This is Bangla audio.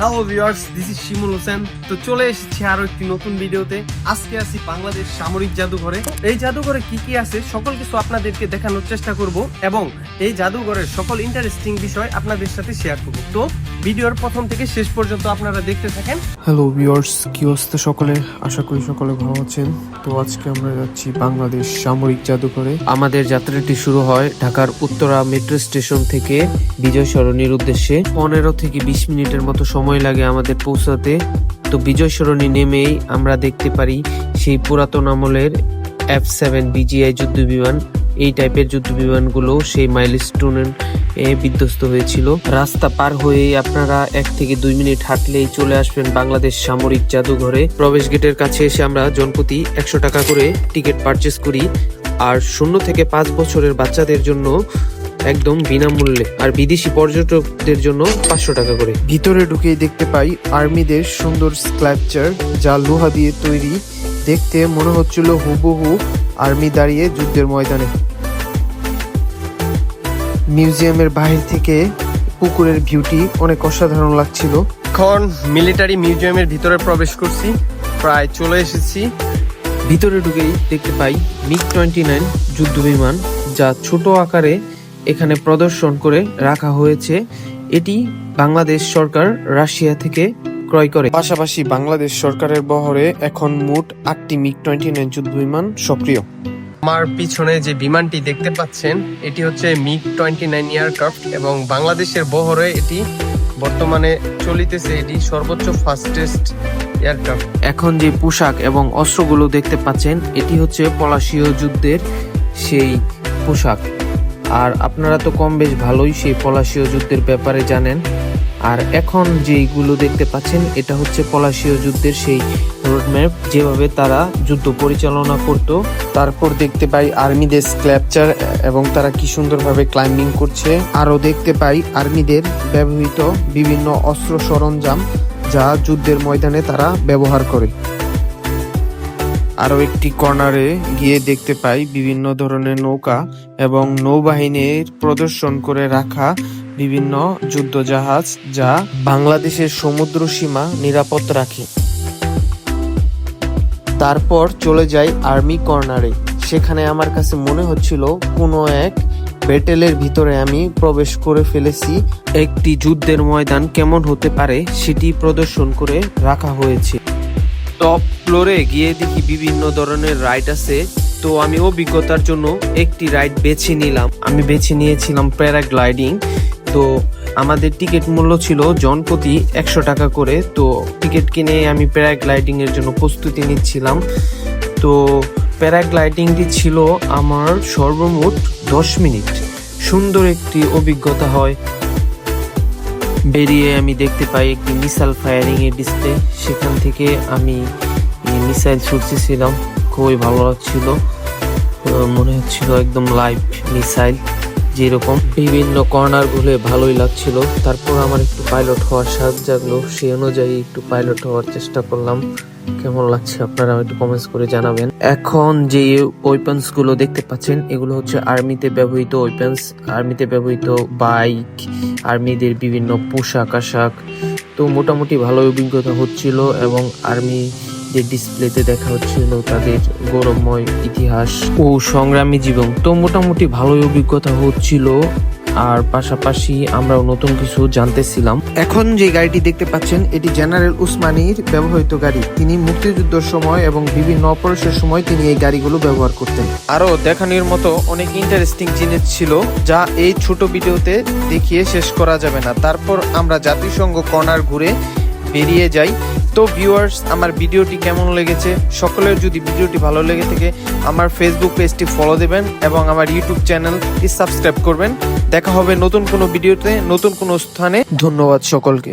হ্যালো ভিউয়ার্স, দিস ইজ শিমুল হোসেন। তো চলে এসেছি আরো একটি নতুন ভিডিওতে। আজকে আছি বাংলাদেশ সামরিক জাদুঘরে। এই জাদুঘরে কি কি আছে সকল কিছু আপনাদেরকে দেখানোর চেষ্টা করব এবং এই জাদুঘরের সকল ইন্টারেস্টিং বিষয় আপনাদের সাথে শেয়ার করব। তো ভিডিওর প্রথম থেকে শেষ পর্যন্ত আপনারা দেখতে থাকেন। হ্যালো ভিউয়ার্স, কি অবস্থা সকলে? আশা করি সকলে ভালো আছেন। তো আজকে আমরা যাচ্ছি বাংলাদেশ সামরিক জাদুঘরে। আমাদের যাত্রাটি শুরু হয় ঢাকার উত্তরা মেট্রো স্টেশন থেকে বিজয় সরণির উদ্দেশ্যে। 15 থেকে 20 মিনিটের মতো সময় লাগে আমাদের পৌঁছাতে। তো বিজয় সরণি নেমেই আমরা দেখতে পারি সেই পুরাতন আমলের F7 BGI যুদ্ধ বিমান। এই টাইপের যুদ্ধ বিমানগুলো সেই মাইলস্টোনে বিধ্বস্ত হয়েছিল। রাস্তা পার হয়ে আপনারা 1 থেকে 2 মিনিট হাঁটলেই চলে আসবেন বাংলাদেশ সামরিক জাদুঘরে। প্রবেশ গেটের কাছে এসে আমরা জনপ্রতি 100 টাকা করে টিকিট পারচেস করি, আর 0 থেকে 5 বছরের বাচ্চাদের জন্য একদম বিনামূল্যে, আর বিদেশি পর্যটকদের জন্য 500 টাকা করে। ভিতরে ঢুকেই দেখতে পাই আর্মিদের সুন্দর স্ক্ল্যাপচার, যা লোহা দিয়ে তৈরি। দেখতে মনে হচ্ছিল হুবহু আর্মি দাঁড়িয়ে যুদ্ধের ময়দানে। মিউজিয়ামের বাহির থেকে পুকুরের ভিউটি অনেক অসাধারণ লাগছিল। এখন মিলিটারি মিউজিয়ামের ভিতরে প্রবেশ করছি, প্রায় চলে এসেছি। ভিতরে ঢুকেই দেখতে পাই MiG-29 যুদ্ধ বিমান, যা ছোট আকারে এখানে প্রদর্শন করে রাখা হয়েছে। এটি বাংলাদেশ সরকার রাশিয়া থেকে ক্রয় করে। পাশাপাশি বাংলাদেশ সরকারের বহরে এখন মোট 8টি MiG-29 যুদ্ধ বিমান সক্রিয়। আমার পিছনে যে বিমানটি দেখতে পাচ্ছেন, এটি হচ্ছে MiG-29 এয়ারক্রাফট এবং বাংলাদেশের বহরে এটি বর্তমানে চলিতেছে। এটি সর্বোচ্চ ফাস্টেস্ট এয়ারক্রাফট। এখন যে পোশাক এবং অস্ত্রগুলো দেখতে পাচ্ছেন, এটি হচ্ছে পলাশীয় যুদ্ধের সেই পোশাক। আর আপনারা তো কম বেশ ভালোই সেই পলাশীয় যুদ্ধের ব্যাপারে জানেন। আর এখন যেইগুলো দেখতে পাচ্ছেন, এটা হচ্ছে পলাশীয় যুদ্ধের সেই রোডম্যাপ, যেভাবে তারা যুদ্ধ পরিচালনা করত। তারপর দেখতে পাই আর্মিদের স্ক্ল্যাপচার এবং তারা কি সুন্দরভাবে ক্লাইম্বিং করছে। আরও দেখতে পাই আর্মিদের ব্যবহৃত বিভিন্ন অস্ত্র সরঞ্জাম, যা যুদ্ধের ময়দানে তারা ব্যবহার করে। আরও একটি কর্নারে গিয়ে দেখতে পাই বিভিন্ন ধরনের নৌকা এবং নৌবাহিনীর প্রদর্শন করে রাখা বিভিন্ন যুদ্ধ জাহাজ, যা বাংলাদেশের সমুদ্র সীমা নিরাপদ রাখে। তারপর চলে যাই আর্মি কর্নারে। সেখানে আমার কাছে মনে হচ্ছিল কোনো এক ব্যাটেলের ভিতরে আমি প্রবেশ করে ফেলেছি। একটি যুদ্ধের ময়দান কেমন হতে পারে সেটি প্রদর্শন করে রাখা হয়েছে। টপ ফ্লোরে গিয়ে দেখি বিভিন্ন ধরনের রাইড আছে। তো আমি অভিজ্ঞতার জন্য একটি রাইড বেছে নিলাম। আমি বেছে নিয়েছিলাম প্যারাগ্লাইডিং। তো আমাদের টিকিট মূল্য ছিল জনপ্রতি 100 টাকা করে। তো টিকিট কিনে আমি প্যারাগ্লাইডিং এর জন্য প্রস্তুতি নিচ্ছিলাম। তো প্যারাগ্লাইডিংটি ছিল আমার সর্বমোট 10 মিনিট। সুন্দর একটি অভিজ্ঞতা হয়। বেরিয়ে আমি দেখতে পাই একটি মিসাইল ফায়ারিং এর ডিসপ্লে। সেখান থেকে আমি মিসাইল ছুটতেছিলাম, খুবই ভালো লাগছিল। মনে হচ্ছিল একদম লাইভ মিসাইল যেরকম। বিভিন্ন কর্নার ঘুরে ভালোই লাগছিল। তারপর আমার একটু পাইলট হওয়ার স্বাদ জাগলো, সেই অনুযায়ী একটু পাইলট হওয়ার চেষ্টা করলাম। কেমন লাগছে আপনারা একটু কমেন্টস করে জানাবেন। এখন যে ওয়েপন্স গুলো দেখতে পাচ্ছেন, এগুলো হচ্ছে আর্মিতে ব্যবহৃত ওয়েপন্স, আর্মিতে ব্যবহৃত বাইক, আর্মিদের বিভিন্ন পোশাক আশাক। তো মোটামুটি ভালো অভিজ্ঞতা হচ্ছিল এবং আর্মি যে ডিসপ্লেতে দেখা হচ্ছিল তাদের গৌরবময় ইতিহাস ও সংগ্রামী জীবন। তো মোটামুটি ভালোই অভিজ্ঞতা হচ্ছিল, আর পাশাপাশি আমরাও নতুন কিছু জানতেছিলাম। এখন যে গাড়িটি দেখতে পাচ্ছেন, এটি জেনারেল উসমানীর ব্যবহৃত গাড়ি। তিনি মুক্তিযুদ্ধের সময় এবং বিভিন্ন অপারেশনের সময় তিনি এই গাড়িগুলো ব্যবহার করতেন। আরো দেখানোর মতো অনেক ইন্টারেস্টিং জিনিস ছিল, যা এই ছোট ভিডিওতে দেখিয়ে শেষ করা যাবে না। তারপর আমরা জাতিসংঘ কর্নার ঘুরে বেরিয়ে যাই। তো ভিউয়ার্স, আমার ভিডিওটি কেমন লেগেছে? সকলের যদি ভিডিওটি ভালো লেগে থাকে, আমার ফেসবুক পেজটি ফলো দেবেন এবং আমার ইউটিউব চ্যানেলটি সাবস্ক্রাইব করবেন। দেখা হবে নতুন কোনো ভিডিওতে, নতুন কোনো স্থানে। ধন্যবাদ সকলকে।